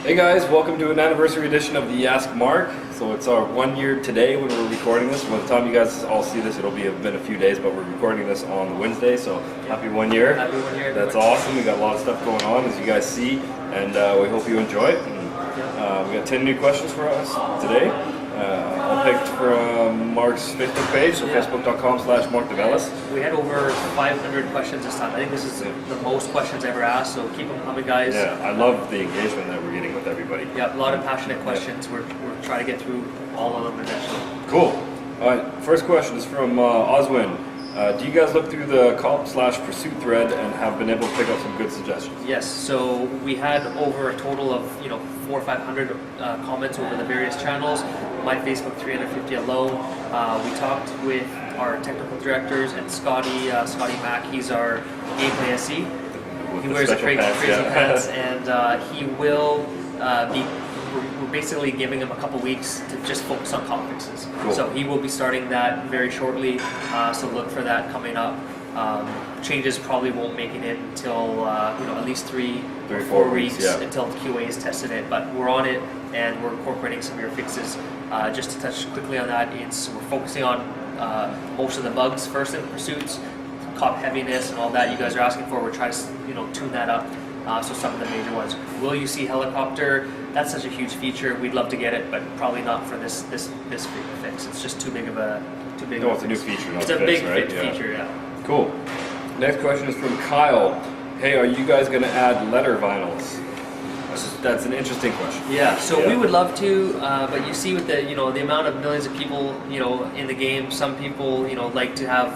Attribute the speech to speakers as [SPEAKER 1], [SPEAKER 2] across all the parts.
[SPEAKER 1] Hey guys, welcome to an anniversary edition of the Ask Marc. So it's our 1 year today when we're recording this. By the time you guys all see this, it'll been a few days, but we're recording this on Wednesday, so happy 1 year.
[SPEAKER 2] Happy 1 year.
[SPEAKER 1] That's awesome. We got a lot of stuff going on, as you guys see, and we hope you enjoy it. And, we got 10 new questions for us today. All picked from Marc's Facebook page, so facebook.com/Marc De Vellis.
[SPEAKER 2] We had over 500 questions this time. I think this is the most questions ever asked, so keep them coming, guys.
[SPEAKER 1] Yeah, I love the engagement that we're getting with everybody.
[SPEAKER 2] Yeah, a lot of passionate questions. We're trying to get through all of them eventually.
[SPEAKER 1] Cool. All right, first question is from Oswin. Do you guys look through the comp/pursuit thread and have been able to pick up some good suggestions?
[SPEAKER 2] Yes, so we had over a total of 400 or 500 comments over the various channels. My Facebook 350 alone. We talked with our technical directors and Scotty Mack. He's our gameplay SE. He wears crazy pants, and he will be. We're basically giving him a couple weeks to just focus on comp fixes.
[SPEAKER 1] Cool.
[SPEAKER 2] So he will be starting that very shortly. So look for that coming up. Changes probably won't make it in until at least three or 4 weeks until QA has tested it. But we're on it, and we're incorporating some of your fixes. Just to touch quickly on that, we're focusing on most of the bugs first in pursuits, cop heaviness, and all that you guys are asking for. We're trying to tune that up. So some of the major ones. Will you see helicopter? That's such a huge feature. We'd love to get it, but probably not for this fix. It's just too big of a
[SPEAKER 1] No, it's a new feature, not
[SPEAKER 2] it's
[SPEAKER 1] a
[SPEAKER 2] a
[SPEAKER 1] fix,
[SPEAKER 2] big
[SPEAKER 1] right?
[SPEAKER 2] feature, yeah.
[SPEAKER 1] Cool. Next question is from Kyle. Hey, are you guys going to add letter vinyls? That's an interesting question.
[SPEAKER 2] Yeah. So we would love to, but you see with the the amount of millions of people in the game, some people like to have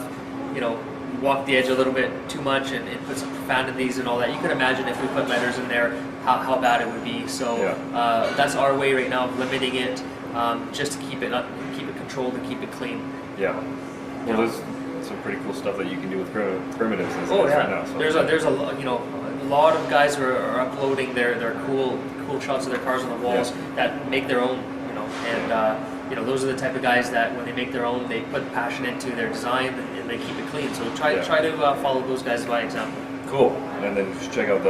[SPEAKER 2] walk the edge a little bit too much and put some profanities and all that. You can imagine if we put letters in there, how bad it would be. So that's our way right now of limiting it, just to keep it controlled and keep it clean.
[SPEAKER 1] Yeah. Well, there's some pretty cool stuff that you can do with primitives right now. So.
[SPEAKER 2] There's a lot of guys who are uploading their cool shots of their cars on the walls that make their own, and those are the type of guys that when they make their own, they put passion into their design and they keep it clean. So try to follow those guys by example.
[SPEAKER 1] Cool. And then just check out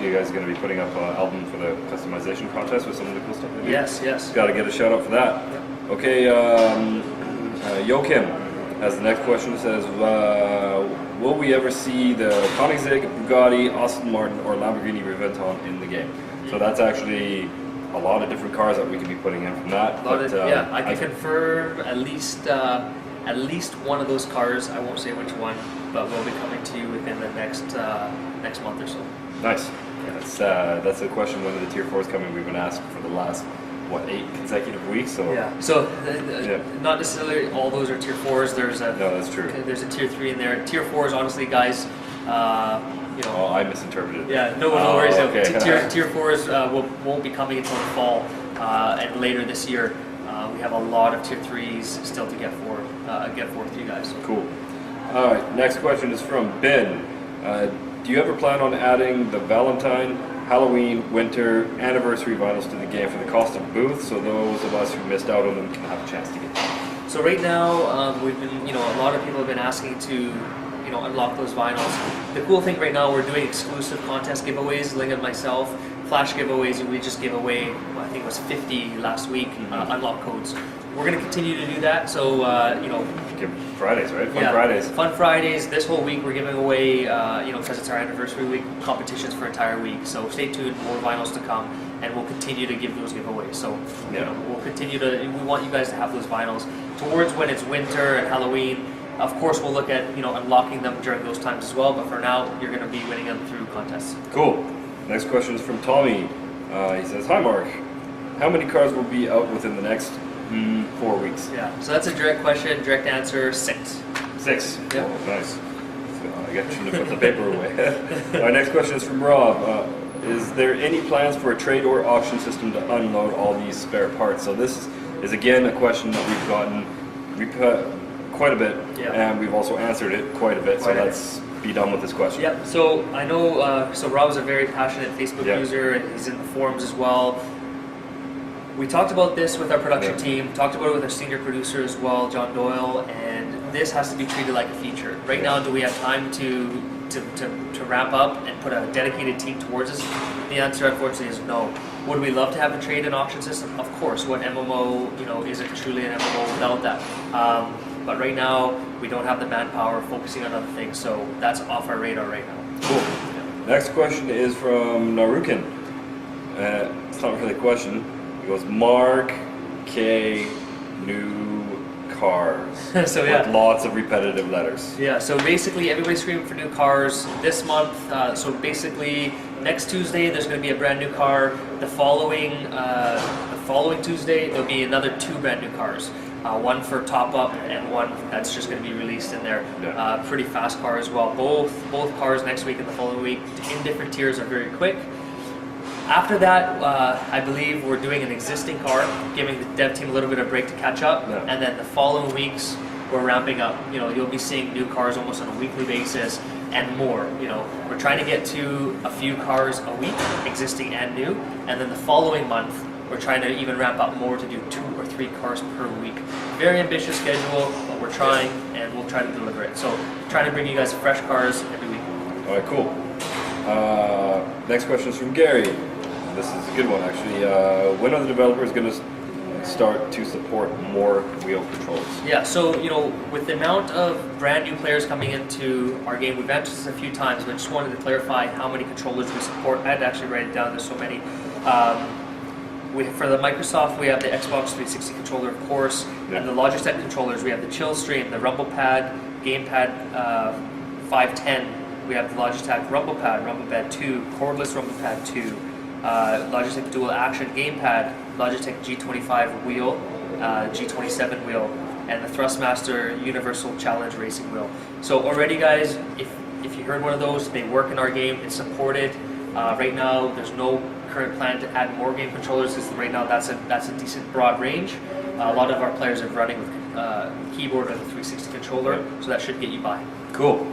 [SPEAKER 1] you guys are going to be putting up an album for the customization contest with some of the cool stuff they do.
[SPEAKER 2] Yes.
[SPEAKER 1] Got to get a shout out for that.
[SPEAKER 2] Yep.
[SPEAKER 1] Okay, Joachim has the next question. It says, will we ever see the Koenigsegg, Bugatti, Aston Martin, or Lamborghini Reventon in the game? So that's actually a lot of different cars that we could be putting in from that.
[SPEAKER 2] I can confirm at least one of those cars. I won't say which one, but will be coming to you within the next month or so.
[SPEAKER 1] Nice. Yeah. That's a question when the Tier 4 is coming. We've been asked for the last 8 consecutive weeks. So not necessarily all those are Tier 4s. No, that's true.
[SPEAKER 2] There's a Tier 3 in there. Tier 4s, honestly, guys.
[SPEAKER 1] Oh, I misinterpreted.
[SPEAKER 2] Yeah, no worries.
[SPEAKER 1] Okay.
[SPEAKER 2] Tier 4s won't be coming until the fall and later this year. We have a lot of Tier 3s still to get for you guys. So.
[SPEAKER 1] Cool. All right, next question is from Ben. Do you ever plan on adding the Valentine, Halloween, Winter, Anniversary vinyls to the game for the cost of booth, so those of us who missed out on them can have a chance to get them?
[SPEAKER 2] So right now, we've been, a lot of people have been asking to unlock those vinyls. The cool thing right now, we're doing exclusive contest giveaways, Ling and myself, flash giveaways, and we just gave away, I think it was 50 last week, unlock codes. We're going to continue to do that, so,
[SPEAKER 1] Fridays, right? Fun Fridays.
[SPEAKER 2] Fun Fridays. This whole week we're giving away, because it's our anniversary week, competitions for an entire week. So stay tuned, more vinyls to come, and we'll continue to give those giveaways. So, we'll continue we want you guys to have those vinyls. Towards when it's winter and Halloween, of course we'll look at, unlocking them during those times as well, but for now, you're going to be winning them through contests.
[SPEAKER 1] Cool. Next question is from Tommy. He says, hi Marc, how many cars will be out within the next 4 weeks?
[SPEAKER 2] Yeah, so that's a direct question, direct answer, 6.
[SPEAKER 1] 6?
[SPEAKER 2] Yep.
[SPEAKER 1] Oh, nice. So I guess I shouldn't have put the paper away. Our next question is from Rob. Is there any plans for a trade or auction system to unload all these spare parts? So this is again a question that we've gotten quite a bit, and we've also answered it quite a bit, so let's be done with this question.
[SPEAKER 2] Yep, so I know, so Rob's a very passionate Facebook user, and he's in the forums as well. We talked about this with our production team, talked about it with our senior producer as well, John Doyle, and this has to be treated like a feature. Right now, do we have time to ramp up and put a dedicated team towards this? The answer, unfortunately, is no. Would we love to have a trade and auction system? Of course. What MMO, isn't truly an MMO without that? But right now, we don't have the manpower focusing on other things, so that's off our radar right now.
[SPEAKER 1] Cool. Next question is from Narukin. It's not really a question. It goes, Mark K. New cars.
[SPEAKER 2] So yeah.
[SPEAKER 1] With lots of repetitive letters.
[SPEAKER 2] Yeah, so basically everybody's screaming for new cars this month. So basically next Tuesday there's going to be a brand new car. The following Tuesday there'll be another 2 brand new cars. One for top up and one that's just going to be released in there.
[SPEAKER 1] Yeah.
[SPEAKER 2] Pretty fast car as well. Both cars next week and the following week in different tiers are very quick. After that, I believe we're doing an existing car, giving the dev team a little bit of break to catch up,
[SPEAKER 1] Yeah.
[SPEAKER 2] and then the following weeks we're ramping up. You'll be seeing new cars almost on a weekly basis and more. We're trying to get to a few cars a week, existing and new, and then the following month we're trying to even ramp up more to do 2 or 3 cars per week. Very ambitious schedule, but we're trying and we'll try to deliver it. So trying to bring you guys fresh cars every week.
[SPEAKER 1] All right, cool. Next question is from Gary. This is a good one, actually. When are the developers going to start to support more wheel controls?
[SPEAKER 2] Yeah, so with the amount of brand new players coming into our game, we've answered this a few times, but just wanted to clarify how many controllers we support. I had to actually write it down, there's so many. For the Microsoft, we have the Xbox 360 controller, of course,
[SPEAKER 1] Yeah.
[SPEAKER 2] and the Logitech controllers, we have the Chill Stream, the Rumble Pad, Gamepad 510, we have the Logitech Rumble Pad 2, cordless Rumble Pad 2, Logitech Dual Action Gamepad, Logitech G25 wheel, G27 wheel, and the Thrustmaster Universal Challenge Racing wheel. So already, guys, if you heard one of those, they work in our game, it's supported. Right now, there's no current plan to add more game controllers, because right now that's a decent broad range. A lot of our players are running with keyboard or the 360 controller, so that should get you by.
[SPEAKER 1] Cool.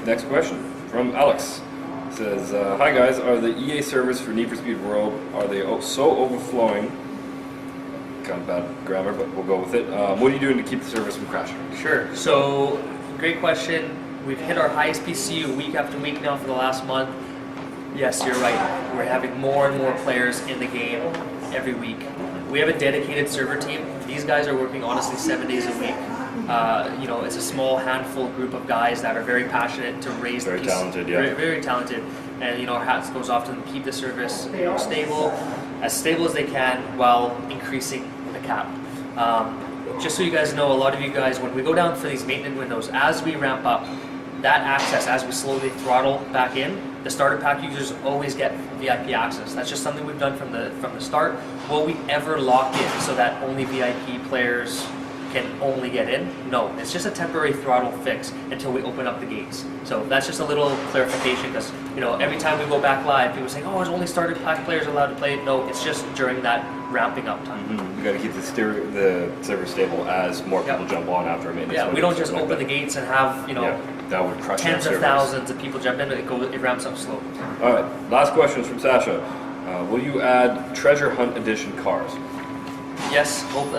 [SPEAKER 1] Next question from Alex. It says, hi guys, are the EA servers for Need for Speed World, are they so overflowing? Kind of bad grammar, but we'll go with it. What are you doing to keep the servers from crashing?
[SPEAKER 2] Sure. So, great question. We've hit our highest PCU week after week now for the last month. Yes, you're right. We're having more and more players in the game every week. We have a dedicated server team. These guys are working honestly 7 days a week. It's a small handful group of guys that are very passionate to raise
[SPEAKER 1] Very
[SPEAKER 2] the PC.
[SPEAKER 1] talented, yeah.
[SPEAKER 2] Very talented. And our hats goes off to them, keep the service stable as they can, while increasing the cap. Just so you guys know, a lot of you guys, when we go down for these maintenance windows, as we ramp up, that access, as we slowly throttle back in, the starter pack users always get VIP access. That's just something we've done from the start. Will we ever lock in so that only VIP players can only get in? No, it's just a temporary throttle fix until we open up the gates. So that's just a little clarification, because every time we go back live, people say, "Oh, it's only starter pack players allowed to play." No, it's just during that ramping up time.
[SPEAKER 1] You got to keep the server stable as more people jump on after a maintenance.
[SPEAKER 2] Yeah, we don't just open the gates and have
[SPEAKER 1] that would crush
[SPEAKER 2] tens of thousands of people jump in. It ramps up slow.
[SPEAKER 1] All right, last question is from Sasha. Will you add Treasure Hunt Edition cars?
[SPEAKER 2] Yes, both.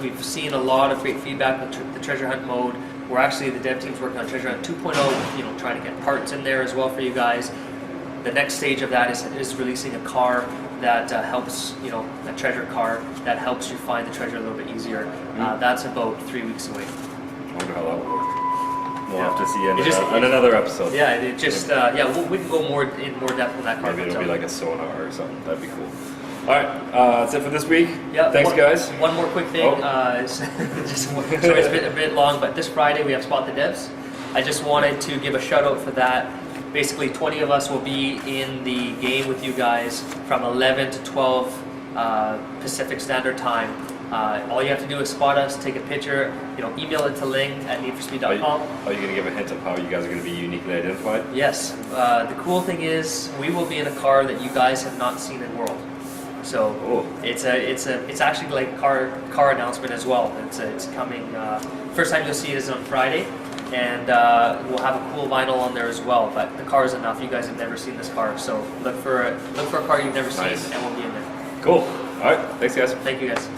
[SPEAKER 2] We've seen a lot of great feedback with the Treasure Hunt mode. We're actually, the dev team's working on Treasure Hunt 2.0. Trying to get parts in there as well for you guys. The next stage of that is releasing a car that helps, a treasure car that helps you find the treasure a little bit easier. That's about 3 weeks away.
[SPEAKER 1] I wonder how that would work. We'll have to see
[SPEAKER 2] in
[SPEAKER 1] another episode.
[SPEAKER 2] Yeah, we can go in more depth on that car.
[SPEAKER 1] Maybe it'll be like a sonar or something. That'd be cool. All right, that's it for this week.
[SPEAKER 2] Yeah,
[SPEAKER 1] thanks, guys.
[SPEAKER 2] One more quick thing. Sorry, it's a bit long, but this Friday we have Spot the Devs. I just wanted to give a shout out for that. Basically, 20 of us will be in the game with you guys from 11 to 12 Pacific Standard Time. All you have to do is spot us, take a picture, email it to ling@needforspeed.com.
[SPEAKER 1] Are you going to give a hint of how you guys are going to be uniquely identified?
[SPEAKER 2] Yes. The cool thing is we will be in a car that you guys have not seen in World. So it's actually like car announcement as well. It's coming. First time you'll see it is on Friday, and we'll have a cool vinyl on there as well. But the car is enough. You guys have never seen this car, so look for a car you've never seen, and we'll be in there.
[SPEAKER 1] Cool. All right. Thanks, guys.
[SPEAKER 2] Thank you, guys.